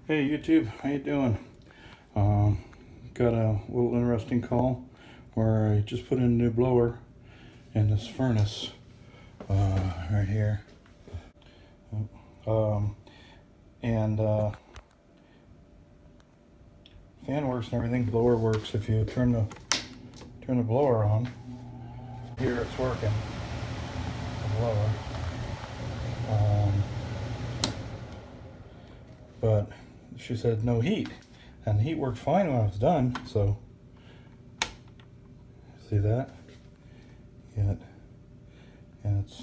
Hey YouTube, how you doing? Got a little interesting call where I just put in a new blower in this furnace right here. And fan works and everything, blower works. If you turn the blower on, here it's working. The blower. But she said no heat, and the heat worked fine when I was done. So see that? Yeah, and it's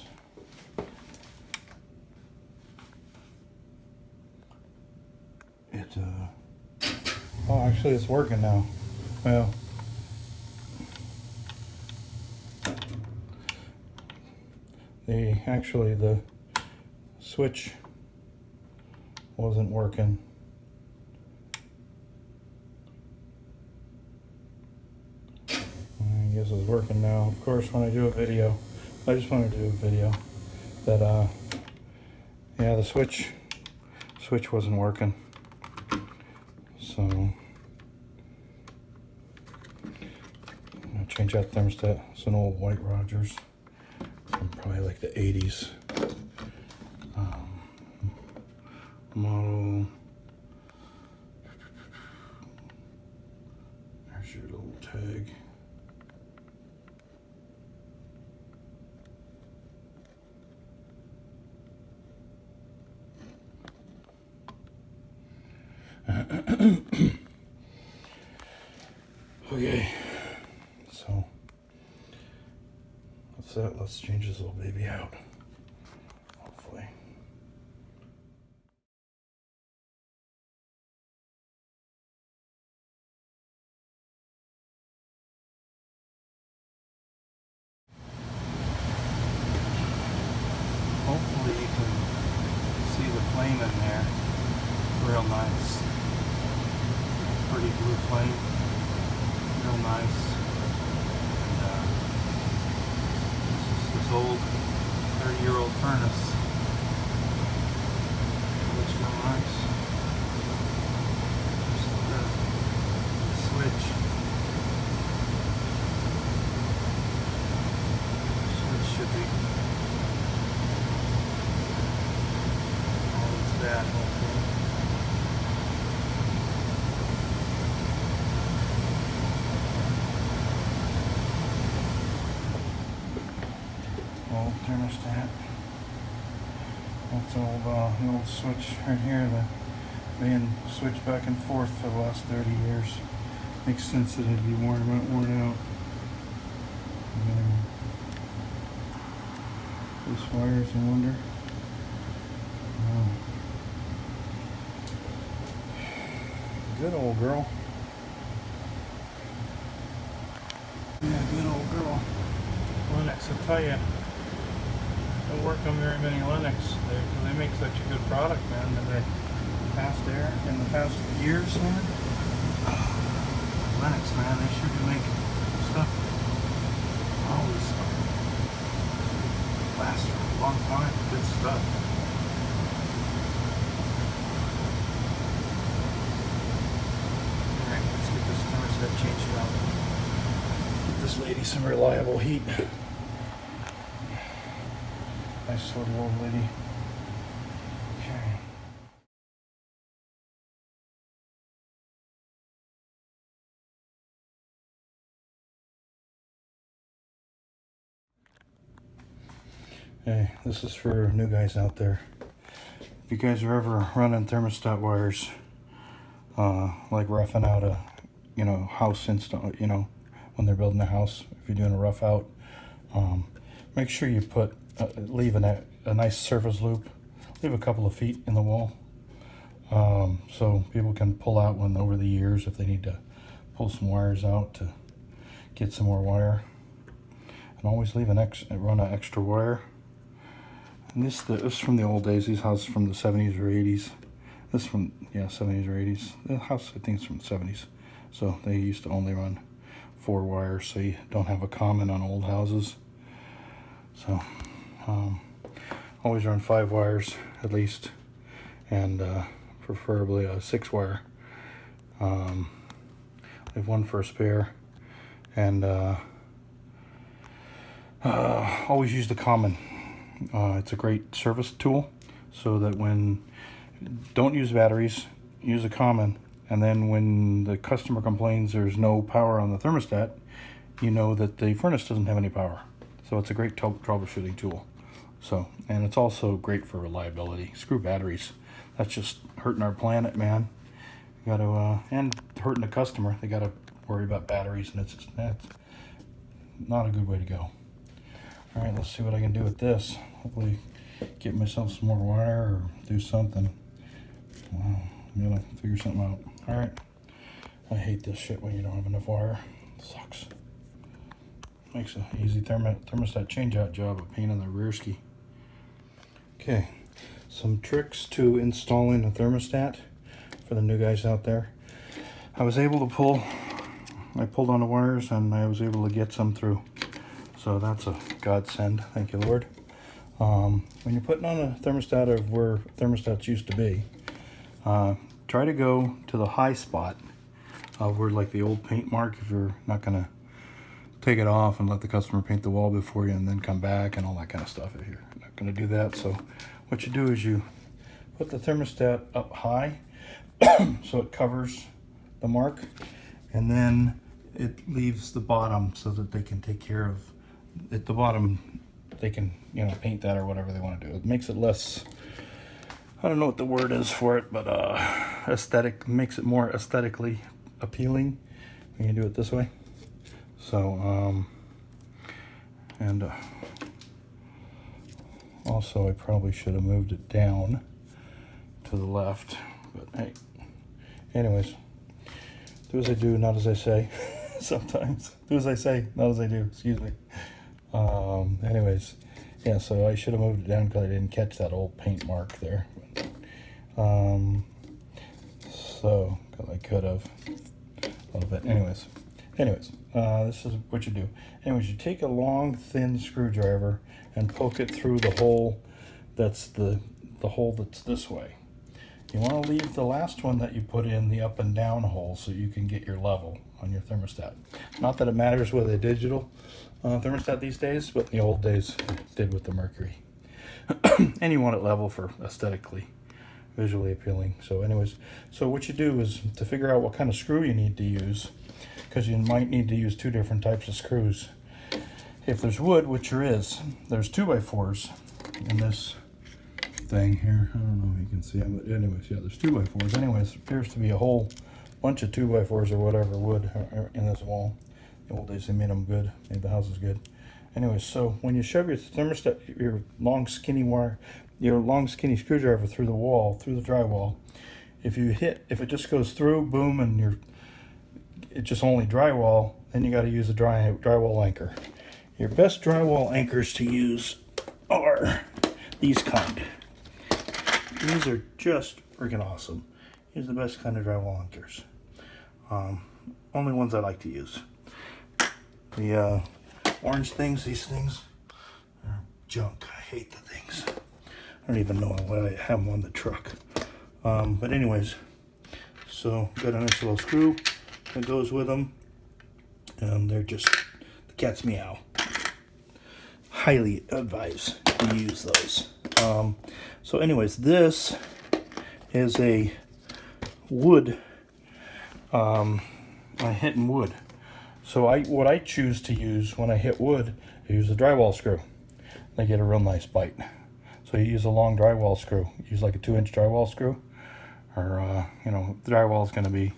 oh, actually it's working now. Well, the switch wasn't working. I guess it's working now. Of course, when I do a video, I just want to do a video that yeah, the switch wasn't working. So I'm gonna change that thermostat. It's an old White Rogers from probably like the 80s. Model. There's your little tag. Okay, so that's it. Let's change this little baby out. Hopefully. Hopefully you can see the flame in there. Real nice. Pretty blue flame. Real nice. And this old 30-year-old furnace. Looks real nice. Just the switch. Switch should be all it's that, hopefully. Old thermostat. That's the old switch right here, the being switched back and forth for the last 30 years. Makes sense that it'd be worn out. Loose wires, I wonder. Good old girl. Yeah, good old girl. Lennox, I'll tell you. Don't work on very many Lennox. They make such a good product, man. In the past years, man. Lennox, man, they sure do make stuff always lasts for a long time. Good stuff. Alright, let's get this thermostat changed out. Get this lady some reliable heat. Nice little old lady. Okay. Hey, this is for new guys out there. If you guys are ever running thermostat wires, like roughing out a, house install, when they're building a house, if you're doing a rough out, make sure you leave a nice surface loop. Leave a couple of feet in the wall, so people can pull out one over the years if they need to pull some wires out to get some more wire. And always leave run an extra wire. And this from the old days. These houses from the 70s or 80s. This from 70s or 80s. The house I think is from the 70s. So they used to only run 4 wires, so you don't have a common on old houses. So always run 5 wires at least, and preferably a 6-wire. I have one for a spare, and always use the common. It's a great service tool, so that when don't use batteries, use a common, and then when the customer complains there's no power on the thermostat, you know that the furnace doesn't have any power. So it's a great troubleshooting tool. So, and it's also great for reliability. Screw batteries. That's just hurting our planet, man. You got to, and hurting the customer. They got to worry about batteries, and that's not a good way to go. All right, let's see what I can do with this. Hopefully get myself some more wire or do something. Wow, I'm gonna figure something out. All right. I hate this shit when you don't have enough wire. It sucks. Makes an easy thermostat change-out job a pain in the rear ski. Okay, some tricks to installing a thermostat for the new guys out there. I pulled on the wires and I was able to get some through. So that's a godsend, thank you Lord. When you're putting on a thermostat of where thermostats used to be, try to go to the high spot of where, like, the old paint mark, if you're not going to take it off and let the customer paint the wall before you and then come back and all that kind of stuff. If you're not going to do that, so what you do is you put the thermostat up high so it covers the mark, and then it leaves the bottom so that they can take care of at the bottom. They can, you know, paint that or whatever they want to do. It makes it less, I don't know what the word is for it, but aesthetic, makes it more aesthetically appealing when you do it this way. So, and also I probably should have moved it down to the left, but hey, anyways, do as I do, not as I say. Sometimes do as I say, not as I do, excuse me. Anyways, yeah, so I should have moved it down because I didn't catch that old paint mark there. So I could have a little bit. Anyways, this is what you do. Anyways, you take a long, thin screwdriver and poke it through the hole that's the hole that's this way. You want to leave the last one that you put in the up and down hole so you can get your level on your thermostat. Not that it matters with a digital thermostat these days, but in the old days it did with the mercury. And you want it level for aesthetically, visually appealing. So anyways, so what you do is to figure out what kind of screw you need to use, because you might need to use 2 different types of screws. If there's wood, which there is, there's 2x4s in this thing here. I don't know if you can see them, but anyways, yeah, there's 2x4s. Anyways, there appears to be a whole bunch of 2x4s or whatever wood in this wall. In the old days they made them good, made the houses good. Anyways, so when you shove your thermostat, your long skinny screwdriver through the wall, through the drywall, if it just goes through, boom, and it's just only drywall, then you got to use a drywall anchor. Your best drywall anchors to use are these kind. These are just freaking awesome. These are the best kind of drywall anchors. Only ones I like to use. The orange things, these things are junk. I hate the things. I don't even know why I have them on the truck. But anyways, so got a nice little screw that goes with them, and they're just the cat's meow. Highly advise you use those. So anyways, this is a wood. I'm hitting wood. So what I choose to use when I hit wood, I use a drywall screw. They get a real nice bite. So you use a long drywall screw. Use like a 2-inch drywall screw, or you know, the drywall is going to be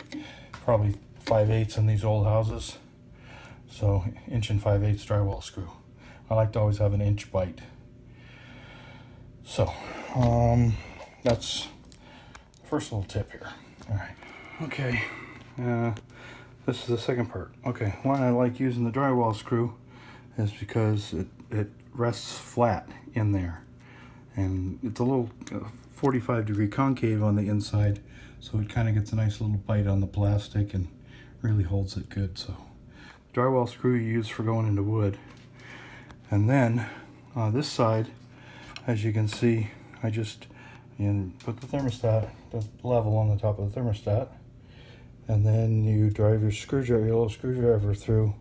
probably 5/8 in these old houses. So 1 5/8 drywall screw. I like to always have an inch bite. So that's the first little tip here. All right. Okay. This is the second part. Okay, why I like using the drywall screw is because it rests flat in there, and it's a little 45-degree concave on the inside, so it kind of gets a nice little bite on the plastic and really holds it good. So drywall screw you use for going into wood. And then on this side, as you can see, I just You put the thermostat, the level on the top of the thermostat, and then you drive your screwdriver, your little screwdriver through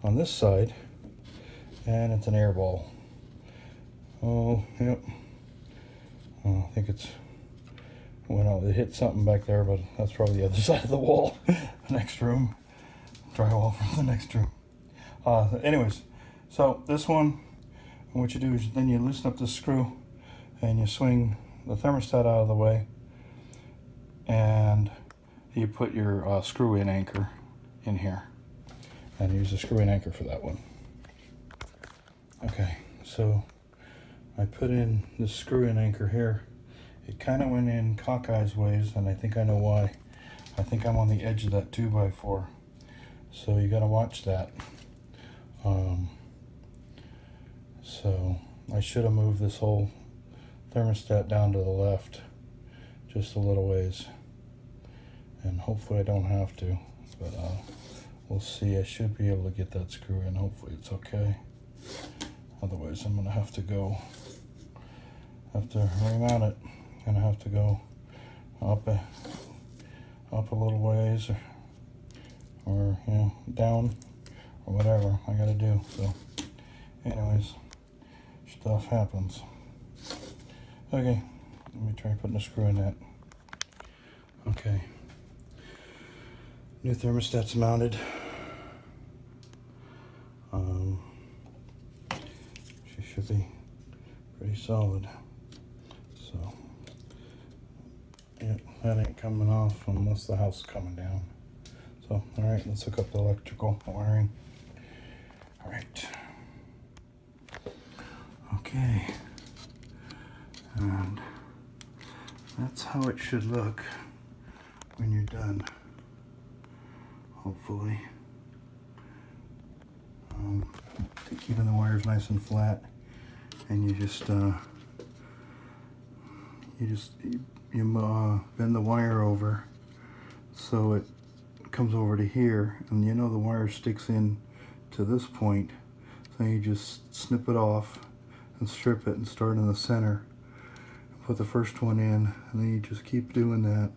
on this side, and it's an air ball. Oh, yep. Oh, I think it's it hit something back there, but that's probably the other side of the wall. The next room, drywall from the next room. Anyways, so this one, what you do is then you loosen up the screw and you swing the thermostat out of the way, and you put your screw-in anchor in here, and use the screw-in anchor for that one. Okay, so I put in the screw-in anchor here. It kind of went in cockeyed ways, and I think I know why. I think I'm on the edge of that 2x4, so you got to watch that. So I should have moved this whole thermostat down to the left just a little ways, and hopefully I don't have to, but we'll see. I should be able to get that screw in. Hopefully it's okay. Otherwise I'm gonna have to remount it. Gonna have to go up a little ways, or you know, down, or whatever I gotta do. So anyways, stuff happens. Okay, let me try putting a screw in that. Okay, new thermostat's mounted. She should be pretty solid. So yeah, that ain't coming off unless the house is coming down. So all right, let's hook up the electrical wiring. All right. Okay, and that's how it should look when you're done, hopefully. Keeping the wires nice and flat, and you bend the wire over so it comes over to here, and you know the wire sticks in to this point, so you just snip it off and strip it and start in the center. Put the first one in, and then you just keep doing that,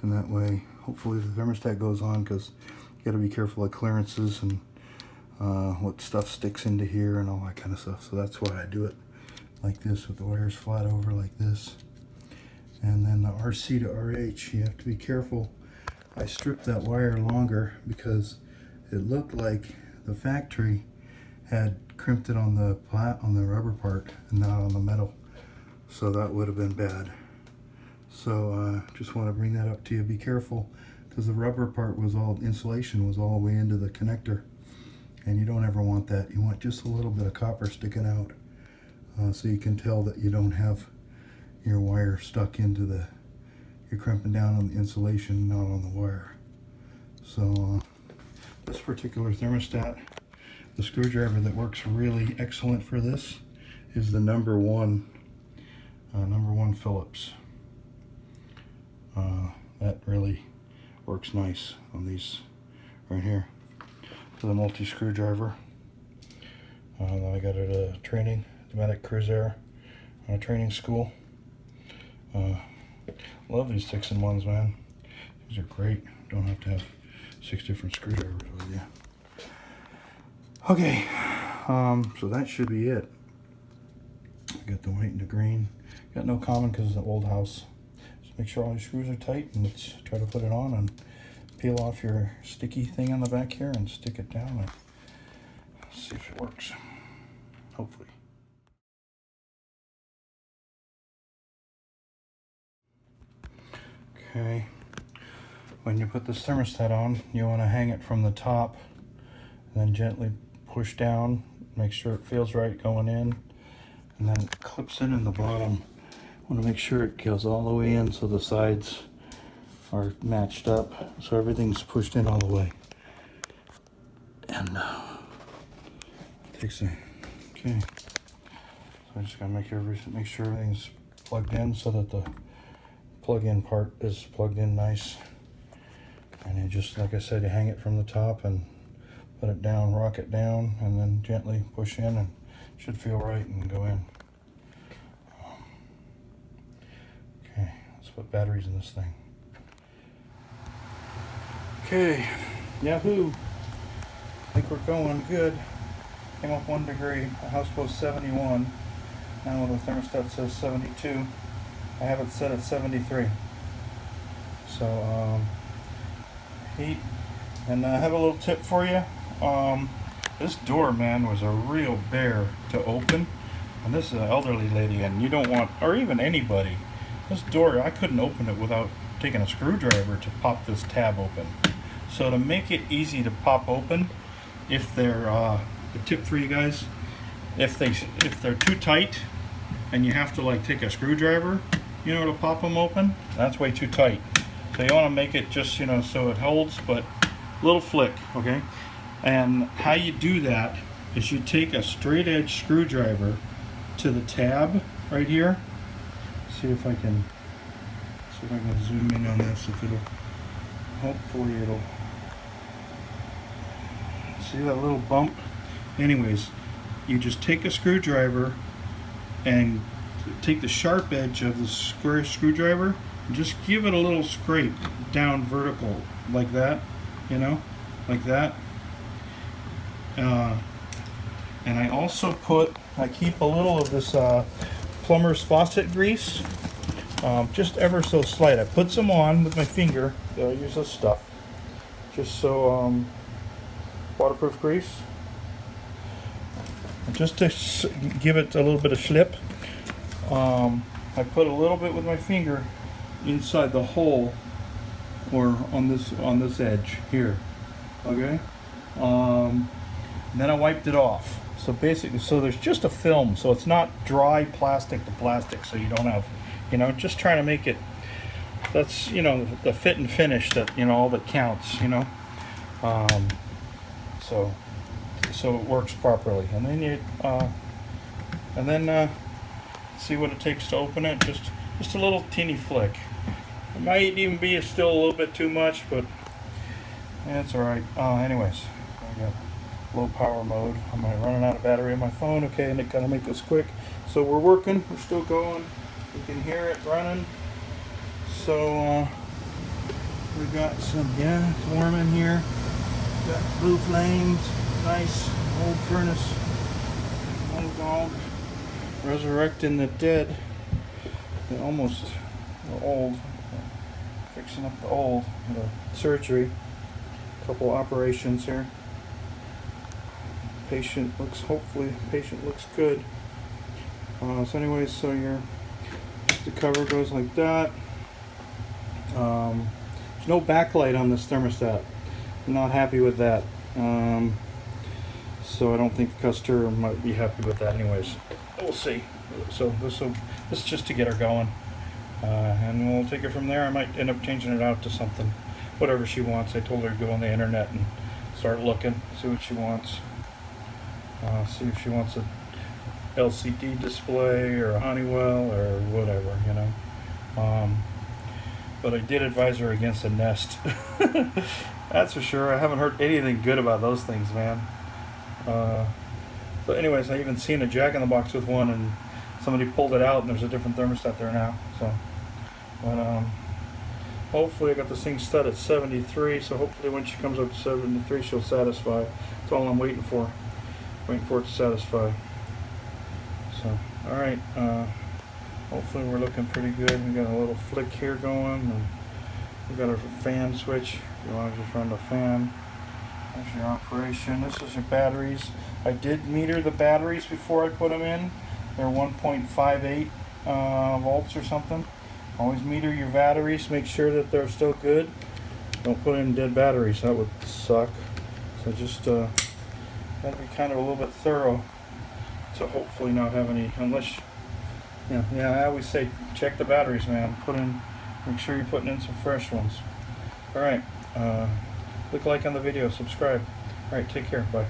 and that way hopefully the thermostat goes on, because you got to be careful of clearances and what stuff sticks into here and all that kind of stuff. So that's why I do it like this, with the wires flat over like this. And then the RC to RH, you have to be careful. I stripped that wire longer because it looked like the factory had crimped it on the rubber part and not on the metal, so that would have been bad. So just want to bring that up to you. Be careful, because the rubber part was all, insulation was all the way into the connector, and you don't ever want that. You want just a little bit of copper sticking out, so you can tell that you don't have your wire stuck into the, you're crimping down on the insulation, not on the wire. So this particular thermostat, the screwdriver that works really excellent for this is the number one Phillips. That really works nice on these right here. For the multi screwdriver, I got it at a training, Hvac Cruiser training school. Love these 6-in-1s, man. These are great. Don't have to have 6 different screwdrivers with you. Okay, so that should be it. Got the white and the green. Got no common because it's an old house. Just make sure all your screws are tight, and let's try to put it on and peel off your sticky thing on the back here and stick it down and see if it works. Hopefully. Okay, when you put this thermostat on, you want to hang it from the top and then gently push down, make sure it feels right going in, and then it clips in the bottom. Want to make sure it goes all the way in so the sides are matched up, so everything's pushed in all the way. And takes a, okay, so I just gotta make sure everything's plugged in so that the plug-in part is plugged in nice. And you just, like I said, you hang it from the top and put it down, rock it down, and then gently push in, and it should feel right and go in. put batteries in this thing. Okay, Yahoo! I think we're going good. Came up 1 degree. The house was 71. Now the thermostat says 72. I have it set at 73. So heat. And I have a little tip for you. This door, man, was a real bear to open. And this is an elderly lady, and you don't want, or even anybody. This door, I couldn't open it without taking a screwdriver to pop this tab open. So to make it easy to pop open, if they're a tip for you guys, if they're too tight and you have to like take a screwdriver, you know, to pop them open, that's way too tight. So you want to make it just, you know, so it holds, but a little flick, okay? And how you do that is you take a straight edge screwdriver to the tab right here. See if I can zoom in on this. If it'll, hopefully it'll. See that little bump? Anyways, you just take a screwdriver and take the sharp edge of the square screwdriver and just give it a little scrape down vertical like that, you know, like that. And I also keep a little of this plumber's faucet grease, just ever so slight. I put some on with my finger. I use this stuff, just so waterproof grease, just to give it a little bit of slip. I put a little bit with my finger inside the hole, or on this edge here. Okay. And then I wiped it off. So basically, so there's just a film, so it's not dry plastic to plastic, so you don't have, you know, just trying to make it, that's, you know, the fit and finish that, you know, all that counts, you know. So it works properly. And then see what it takes to open it. Just a little teeny flick. It might even be still a little bit too much, but that's all right. Anyways, I got low power mode. I'm running out of battery on my phone. Okay, and it gotta make this quick. So we're working. We're still going. You can hear it running. So we got some, yeah, it's warm in here. Got blue flames. Nice old furnace. Old dog. Resurrecting the dead. The almost old. Fixing up the old. Surgery. Couple operations here. Hopefully patient looks good. So anyways, so the cover goes like that. There's no backlight on this thermostat. I'm not happy with that. So I don't think the customer might be happy with that anyways. We'll see. So this is just to get her going. And we'll take it from there. I might end up changing it out to something, whatever she wants. I told her to go on the internet and start looking, see what she wants. See if she wants a LCD display or a Honeywell or whatever, you know. But I did advise her against a Nest. That's for sure. I haven't heard anything good about those things, man. But anyways, I even seen a Jack-in-the-Box with one, and somebody pulled it out, and there's a different thermostat there now. So, but hopefully I got this thing set at 73. So hopefully when she comes up to 73, she'll satisfy. That's all I'm waiting for. Waiting for it to satisfy. So, all right. Hopefully we're looking pretty good. We got a little flick here going, and we got our fan switch. If you want to just run the fan. There's your operation. This is your batteries. I did meter the batteries before I put them in. They're 1.58 volts or something. Always meter your batteries. Make sure that they're still good. Don't put in dead batteries. That would suck. So just gotta be kind of a little bit thorough to hopefully not have any, unless, yeah, I always say check the batteries, man. Make sure you're putting in some fresh ones. All right. Click like on the video, subscribe. All right, take care. Bye.